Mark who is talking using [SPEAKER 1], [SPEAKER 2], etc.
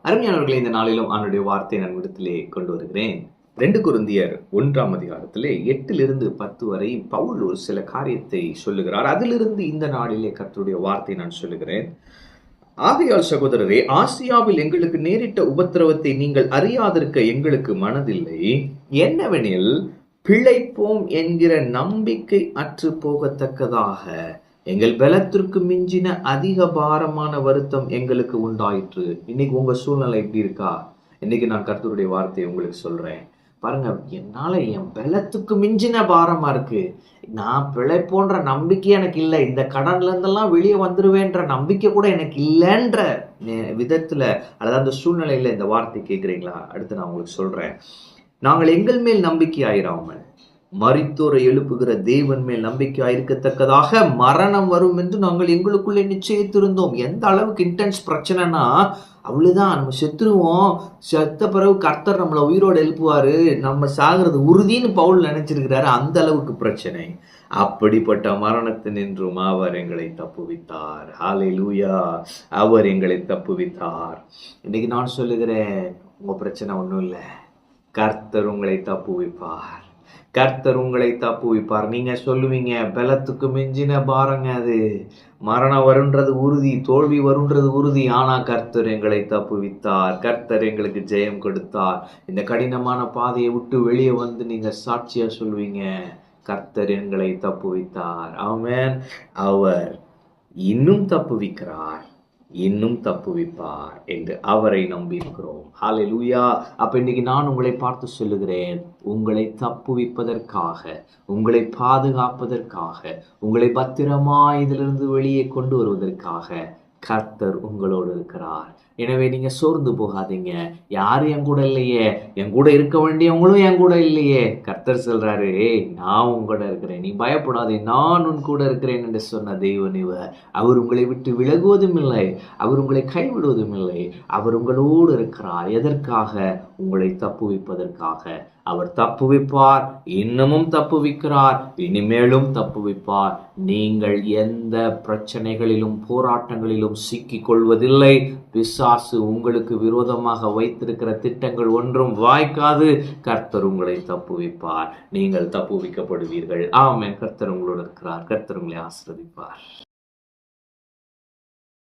[SPEAKER 1] அருமையானவர்களை, இந்த நாளிலும் அவனுடைய வார்த்தை நான் இடத்திலே கொண்டு வருகிறேன். 2 கொரிந்தியர் 1ஆம் அதிகாரத்திலே 8 10 வரை பவுல் ஒரு சில காரியத்தை சொல்லுகிறார். அதிலிருந்து இந்த நாளிலே கர்த்தருடைய வார்த்தை நான் சொல்லுகிறேன். ஆகையால் சகோதரரே, ஆசியாவில் எங்களுக்கு நேரிட்ட உபத்திரவத்தை நீங்கள் அறியாதிருக்க எங்களுக்கு மனதில்லை. என்னவெனில், பிழைப்போம் என்கிற நம்பிக்கை அற்று போகத்தக்கதாக எங்கள் பலத்திற்கு மிஞ்சின அதிக பாரமான வருத்தம் எங்களுக்கு உண்டாயிற்று. இன்னைக்கு உங்க சூழ்நிலை எப்படி இருக்கா? இன்னைக்கு நான் கர்த்தருடைய வார்த்தையை உங்களுக்கு சொல்றேன். பாருங்க, என்னால என் பலத்துக்கு மிஞ்சின பாரமா இருக்கு. நான் பிழைப்போன்ற நம்பிக்கை எனக்கு இல்லை. இந்த கடன்ல இருந்தெல்லாம் வெளியே வந்துருவேன்ற நம்பிக்கை கூட எனக்கு இல்லைன்ற விதத்துல, அதாவது அந்த சூழ்நிலையில இந்த வார்த்தை கேட்குறீங்களா? அடுத்து நான் உங்களுக்கு சொல்றேன். நாங்கள் எங்கள் மேல் நம்பிக்கை ஆயிராமல் மரித்தோரை எழுப்புகிற தேவன் மேல் நம்பிக்கையாயிருக்கத்தக்கதாக மரணம் வரும் என்று நாங்கள் எங்களுக்குள்ளே நிச்சயித்திருந்தோம். எந்த அளவுக்கு இன்டென்ஸ் பிரச்சனைனா, அவ்வளவுதான், நம்ம செத்துருவோம், செத்த பிறகு கர்த்தர் நம்மளை உயிரோடு எழுப்புவாரு, நம்ம சாகிறது உறுதின்னு பவுல் நினைச்சிருக்கிறாரு. அந்த அளவுக்கு பிரச்சனை. அப்படிப்பட்ட மரணத்தினின்றும் அவர் எங்களை தப்புவித்தார். ஹல்லேலூயா! அவர் எங்களை தப்புவித்தார். இன்னைக்கு நான் சொல்லுகிறேன், உங்க பிரச்சனை ஒன்றும் இல்லை, கர்த்தர் உங்களை தப்புவிப்பார். கர்த்தர் உங்களை தப்புவிப்பார். நீங்க சொல்லுவீங்க, பலத்துக்கு மிஞ்சின பாருங்க, அது மரணம் வருன்றது உறுதி, தோல்வி வருன்றது உறுதி. ஆனா கர்த்தர் எங்களை தப்புவித்தார். கர்த்தர் எங்களுக்கு ஜெயம் கொடுத்தார். இந்த கடினமான பாதையை விட்டு வெளியே வந்து நீங்க சாட்சியா சொல்லுவீங்க, கர்த்தர் எங்களை தப்புவித்தார். ஆமென். அவர் இன்னும் தப்புவிக்கிறார், இன்னும் தப்புவிப்பார் என்று அவரை நம்பியிருக்கிறோம். ஹல்லேலூயா! அப்ப இன்னைக்கு நான் உங்களை பார்த்து சொல்லுகிறேன், உங்களை தப்புவிப்பதற்காக, உங்களை பாதுகாப்பதற்காக, உங்களை பத்திரமா இதிலிருந்து வெளியே கொண்டு வருவதற்காக கர்த்தர் உங்களோடு இருக்கிறார். எனவே நீங்க சோர்ந்து போகாதீங்க. யாரும் என் கூட இல்லையே, என் கூட இருக்க வேண்டியவங்களும் என் கூட இல்லையே. கர்த்தர் சொல்றாரு, நான் உன் கூட இருக்கிறேன், நீ பயப்படாதே, நான் உன் கூட இருக்கிறேன் என்று சொன்ன தெய்வன் இவர். அவர் உங்களை விட்டு விலகுவதும் இல்லை, அவர் உங்களை கைவிடுவதும் இல்லை. அவர் உங்களோடு இருக்கிறார். எதற்காக? உங்களை தப்புவிப்பதற்காக. அவர் தப்புவிப்பார், இன்னமும் தப்புவிக்கிறார், இனிமேலும் தப்புவிப்பார். நீங்கள் எந்த பிரச்சனைகளிலும் போராட்டங்களிலும் சிக்கிக் கொள்வதில்லை. பிசாசு உங்களுக்கு விரோதமாக வைத்திருக்கிற திட்டங்கள் ஒன்றும் வாய்க்காது. கர்த்தர் உங்களை தப்புவிப்பார். நீங்கள் தப்புவிக்கப்படுவீர்கள். ஆமென். கர்த்தர் உங்களோடு இருக்கிறார். கர்த்தர் உங்களை ஆசீர்வதிப்பார்.